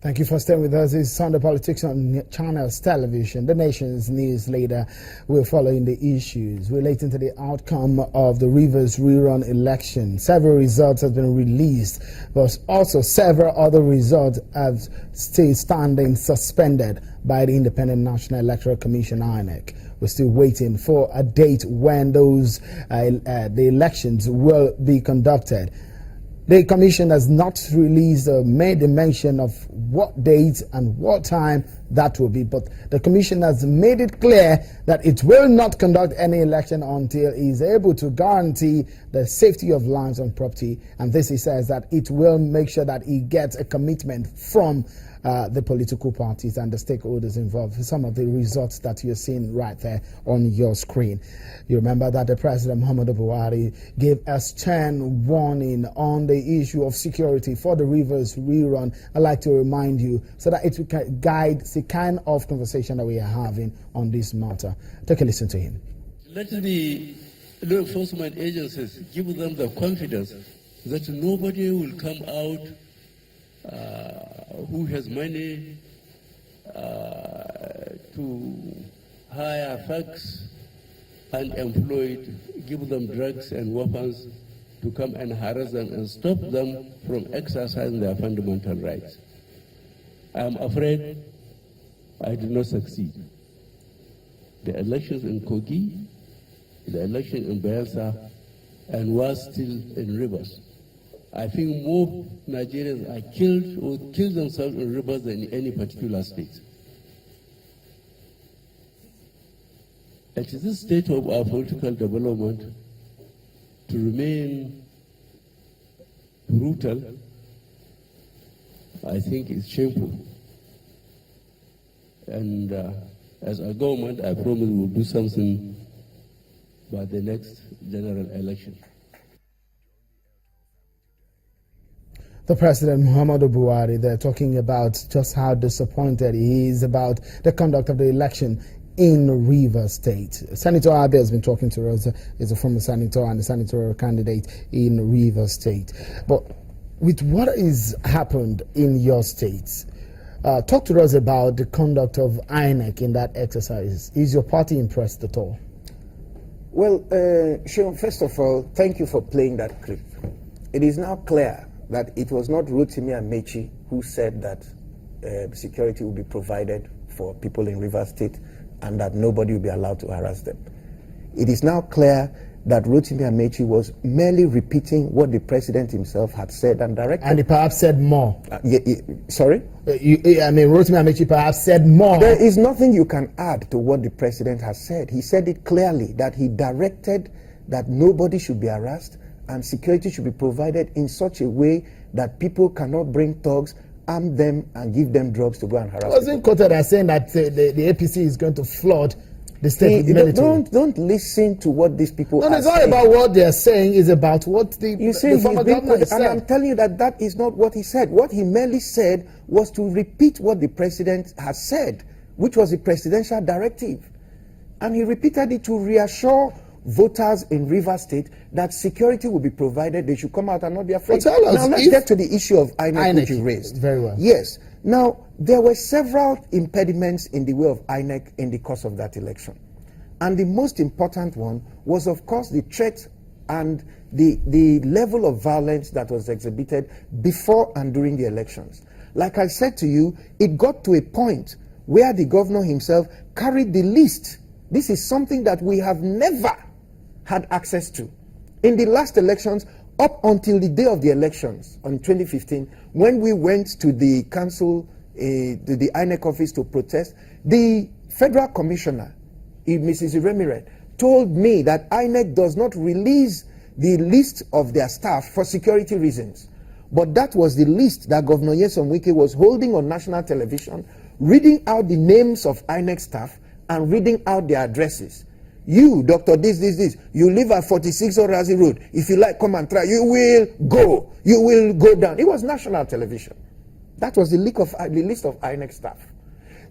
Thank you for staying with us. It's Sunday Politics on Channels Television. The nation's news leader. We're following the issues relating to the outcome of the Rivers rerun election. Several results have been released, but also several other results have stayed standing suspended by the Independent National Electoral Commission, INEC. We're still waiting for a date when those the elections will be conducted. The Commission has not released or made a mention of what date and what time that will be, but the Commission has made it clear that it will not conduct any election until it is able to guarantee the safety of lives and property. And this, he says, that it will make sure that it gets a commitment from the political parties and the stakeholders involved. Some of the results that you're seeing right there on your screen. You remember that the President Muhammadu Buhari gave a stern warning on the issue of security for the Rivers rerun. I'd like to remind you so that it can guide the kind of conversation that we are having on this matter. Take a listen to him. Let the law enforcement agencies give them the confidence that nobody will come out who has money to hire thugs, unemployed, give them drugs and weapons to come and harass them and stop them from exercising their fundamental rights. I am afraid I did not succeed. The elections in Kogi, the election in Bayelsa, and was still in Rivers. I think more Nigerians are killed or kill themselves in rivers than in any particular state. At this state of our political development, to remain brutal, I think is shameful. And as a government, I promise we will do something by the next general election. The President Muhammadu Buhari, they're talking about just how disappointed he is about the conduct of the election in Rivers State. Senator Abe has been talking to us, is a former senator and a senatorial candidate in Rivers State. But with what has happened in your state, talk to us about the conduct of INEC in that exercise. Is your party impressed at all? Well, Sean, first of all, thank you for playing that clip. It is now clear that it was not Rotimi Amechi who said that security will be provided for people in Rivers State and that nobody will be allowed to harass them. It is now clear that Rotimi Amechi was merely repeating what the president himself had said and directed. And he perhaps said more. Sorry? Rotimi Amechi perhaps said more. There is nothing you can add to what the president has said. He said it clearly that he directed that nobody should be harassed and security should be provided in such a way that people cannot bring thugs, arm them, and give them drugs to go and harass people. Wasn't quoted as saying that the APC is going to flood the state with military. Don't listen to what these people are saying. No, it's not about what they're saying, it's about what the former governor has said. And I'm telling you that is not what he said. What he merely said was to repeat what the president has said, which was a presidential directive. And he repeated it to reassure voters in Rivers State that security will be provided. They should come out and not be afraid. Well, now let's get to the issue of INEC, which you raised. Very well. Yes. Now, there were several impediments in the way of INEC in the course of that election. And the most important one was, of course, the threat and the level of violence that was exhibited before and during the elections. Like I said to you, it got to a point where the governor himself carried the list. This is something that we have never had access to. In the last elections, up until the day of the elections on 2015, when we went to the council, to the INEC office to protest, the federal commissioner, Mrs. Iremire, told me that INEC does not release the list of their staff for security reasons. But that was the list that Governor Nyesom Wike was holding on national television, reading out the names of INEC staff and reading out their addresses. You, Dr. This, you live at 46 Orazi Road. If you like, come and try. You will go. You will go down. It was national television. That was the list of INEC staff.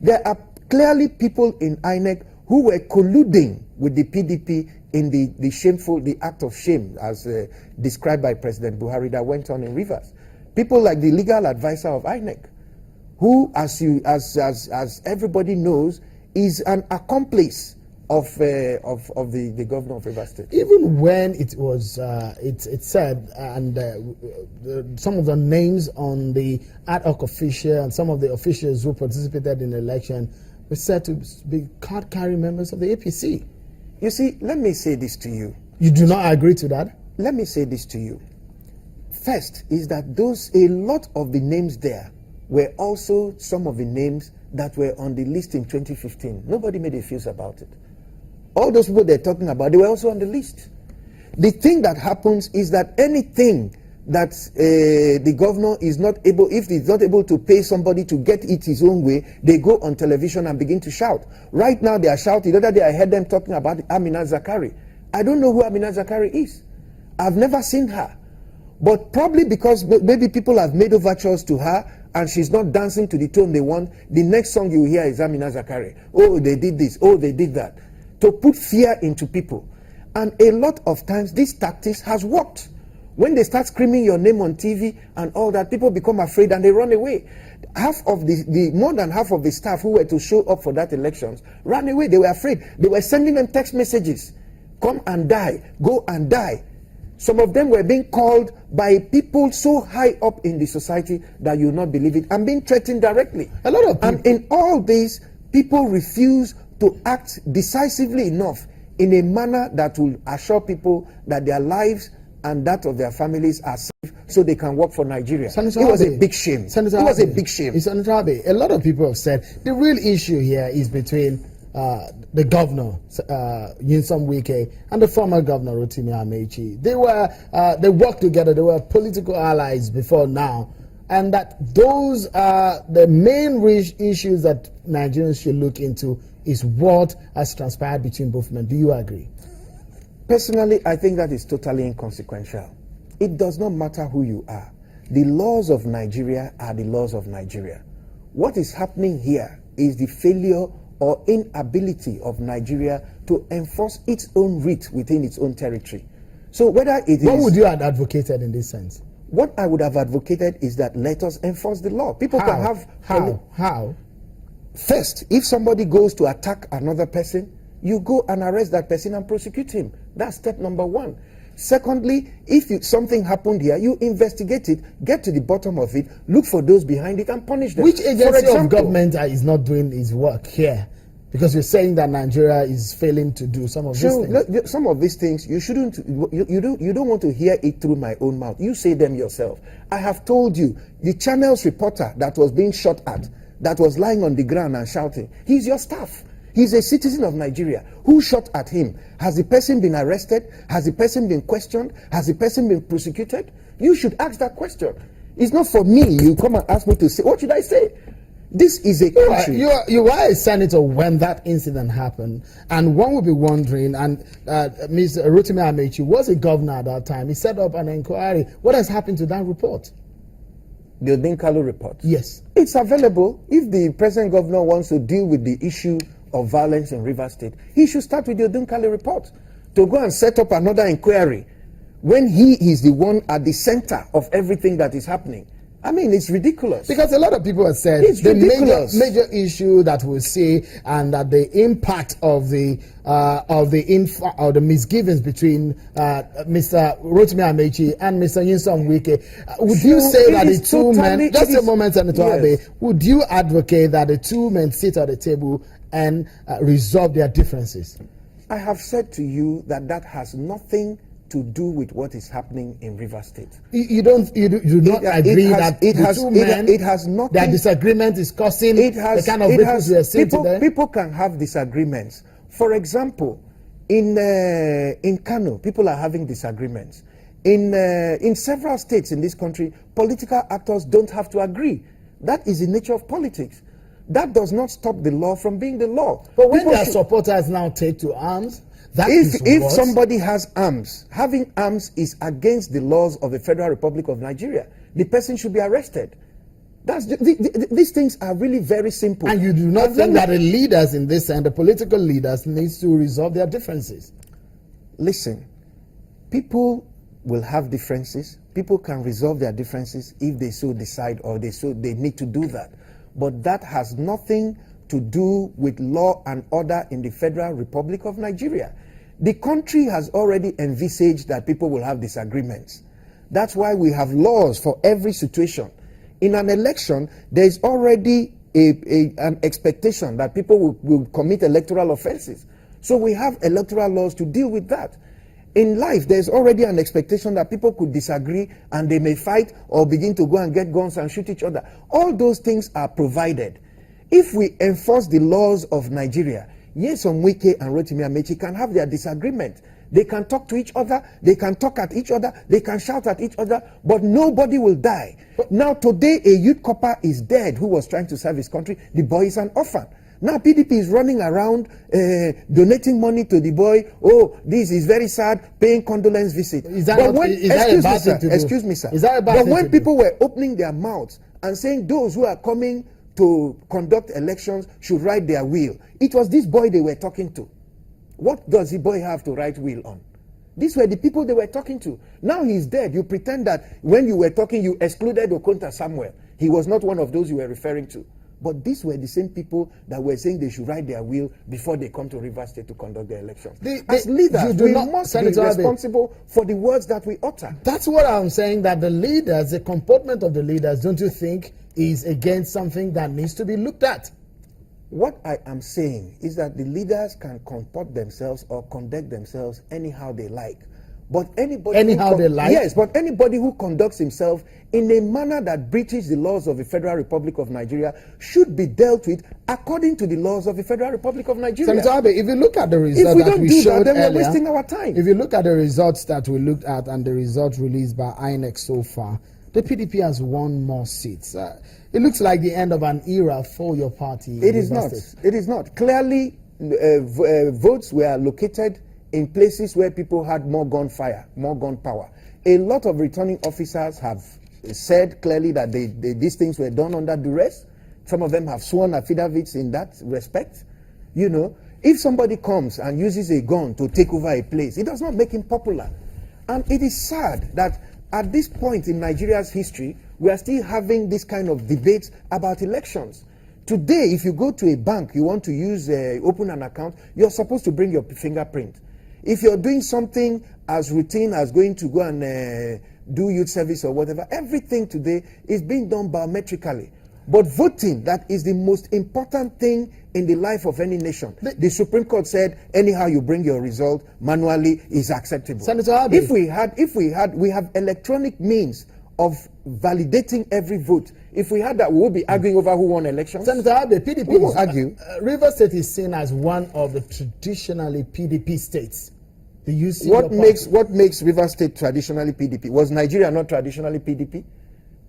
There are clearly people in INEC who were colluding with the PDP in the act of shame, as described by President Buhari, that went on in Rivers. People like the legal advisor of INEC, who, as everybody knows, is an accomplice of the governor of Rivers State. Even when it was, it said, and some of the names on the ad hoc official and some of the officials who participated in the election were said to be card-carrying members of the APC. You see, let me say this to you. You do not agree to that? Let me say this to you. First is that a lot of the names there were also some of the names that were on the list in 2015. Nobody made a fuss about it. All those people they're talking about, they were also on the list. The thing that happens is that anything that the governor is not able, if he's not able to pay somebody to get it his own way, they go on television and begin to shout. Right now they are shouting. The other day I heard them talking about Amina Zakari. I don't know who Amina Zakari is. I've never seen her. But probably because maybe people have made overtures to her and she's not dancing to the tone they want, the next song you hear is Amina Zakari. Oh, they did this. Oh, they did that. To put fear into people. And a lot of times this tactics has worked. When they start screaming your name on TV and all that, people become afraid and they run away. More than half of the staff who were to show up for that elections ran away. They were afraid. They were sending them text messages. Come and die. Go and die. Some of them were being called by people so high up in the society that you will not believe it, and being threatened directly. A lot of people. And in all this, people refuse to act decisively enough in a manner that will assure people that their lives and that of their families are safe so they can work for Nigeria. Senator It was Abe, a big shame. Senator It was a Abe, big shame. Senator Abe, a lot of people have said the real issue here is between the governor, Nyesom Wike, and the former governor, Rotimi Amechi. They worked together. They were political allies before now. And that those are the main issues that Nigerians should look into is what has transpired between both men. Do you agree? Personally, I think that is totally inconsequential. It does not matter who you are. The laws of Nigeria are the laws of Nigeria. What is happening here is the failure or inability of Nigeria to enforce its own writ within its own territory. So whether it is... What would you have advocated in this sense? What I would have advocated is that let us enforce the law. People can have... How? First, if somebody goes to attack another person, you go and arrest that person and prosecute him. That's step number one. Secondly, if something happened here, you investigate it, get to the bottom of it, look for those behind it and punish them. Which agency of government is not doing its work here? Because you're saying that Nigeria is failing to do some of these things. Some of these things, you don't want to hear it through my own mouth. You say them yourself. I have told you, the Channel's reporter that was being shot at, that was lying on the ground and shouting, he's your staff. He's a citizen of Nigeria. Who shot at him? Has the person been arrested? Has the person been questioned? Has the person been prosecuted? You should ask that question. It's not for me. You come and ask me to say, what should I say? This is a country. You were a senator when that incident happened, and one would be wondering, and Mr. Rotimi Amechi was a governor at that time. He set up an inquiry. What has happened to that report? The Odinkalu report? Yes. It's available. If the present governor wants to deal with the issue of violence in Rivers State, he should start with the Odinkalu report. To go and set up another inquiry when he is the one at the center of everything that is happening. I mean, it's ridiculous. Because a lot of people have said it's the major issue that we see, and that the impact of the misgivings between Mr. Rotimi Amechi and Mr. Nyesom Wike. Would you say that the two men? Just a moment, Senator Abe. Would you advocate that the two men sit at the table and resolve their differences? I have said to you that that has nothing to do with what is happening in Rivers State. You do not agree that the two men, their disagreement is causing the kind of victims we are seeing today? People can have disagreements. For example, in Kano, people are having disagreements. In several states in this country, political actors don't have to agree. That is the nature of politics. That does not stop the law from being the law. But when their supporters now take to arms, if somebody has arms, having arms is against the laws of the Federal Republic of Nigeria. The person should be arrested. These things are really very simple. And you do not think that the leaders in this and the political leaders needs to resolve their differences? Listen, people will have differences. People can resolve their differences if they so decide, or they need to do that. but that has nothing to do with law and order in the Federal Republic of Nigeria. The country has already envisaged that people will have disagreements. That's why we have laws for every situation. In an election, there is already an expectation that people will commit electoral offenses. So we have electoral laws to deal with that. In life, there's already an expectation that people could disagree and they may fight or begin to go and get guns and shoot each other. All those things are provided. If we enforce the laws of Nigeria, Nyesom Wike and Rotimi Amechi can have their disagreement. They can talk to each other, they can talk at each other, they can shout at each other, but nobody will die. Now today, a youth copper is dead who was trying to serve his country. The boy is an orphan. Now PDP is running around donating money to the boy. Oh, this is very sad, paying condolence visit. Excuse me, sir. But when people were opening their mouths and saying those who are coming to conduct elections should write their will, it was this boy they were talking to. What does the boy have to write will on? These were the people they were talking to. Now he's dead. You pretend that when you were talking, you excluded Okonta Samuel. He was not one of those you were referring to. But these were the same people that were saying they should write their will before they come to Rivers State to conduct the elections. As leaders, we must be responsible for the words that we utter. That's what I'm saying, that the leaders, the comportment of the leaders, don't you think is against something that needs to be looked at? What I am saying is that the leaders can comport themselves or conduct themselves anyhow they like. But anybody Yes, but anybody who conducts himself in a manner that breaches the laws of the Federal Republic of Nigeria should be dealt with according to the laws of the Federal Republic of Nigeria. Senator Abe, if you look at the results that we showed then earlier, we're wasting our time. If you look at the results that we looked at and the results released by INEC so far, the PDP has won more seats. It looks like the end of an era for your party. It is not. It is not. Clearly, votes were located in places where people had more gunfire, more gunpower. A lot of returning officers have said clearly that these things were done under duress. Some of them have sworn affidavits in that respect. You know, if somebody comes and uses a gun to take over a place, it does not make him popular. And it is sad that at this point in Nigeria's history, we are still having this kind of debates about elections. Today, if you go to a bank, you want to open an account, you're supposed to bring your fingerprint. If you're doing something as routine as going to go and do youth service or whatever, everything today is being done biometrically. But voting, that is the most important thing in the life of any nation. The Supreme Court said, anyhow you bring your result manually is acceptable. Senator Abe, we have electronic means of validating every vote. If we had that, we would be arguing over who won elections. Senator Abe, PDP we will argue. Rivers State is seen as one of the traditionally PDP states. Do you see what makes Rivers State traditionally PDP? Was Nigeria not traditionally PDP?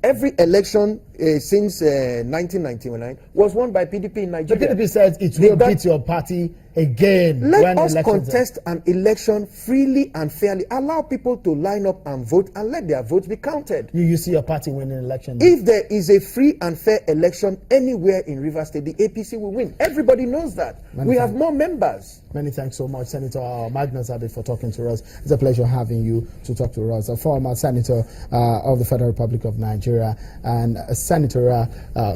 Every election since 1999 was won by PDP in Nigeria. The PDP says it will beat your party again. Let us contest an election freely and fairly. Allow people to line up and vote and let their votes be counted. You see your party winning an election? If there is a free and fair election anywhere in Rivers State, the APC will win. Everybody knows that. We have more members. Many thanks so much, Senator Magnus Abe, for talking to us. It's a pleasure having you to talk to us. A former senator of the Federal Republic of Nigeria and a senatorial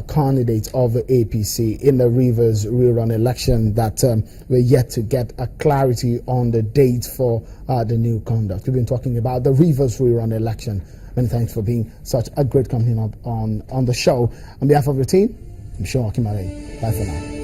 candidate of the APC in the Rivers rerun election that we're yet to get a clarity on the date for the new conduct. We've been talking about the Rivers rerun election. Many thanks for being such a great company on the show. On behalf of the team, I'm Sean Akimale. Bye for now.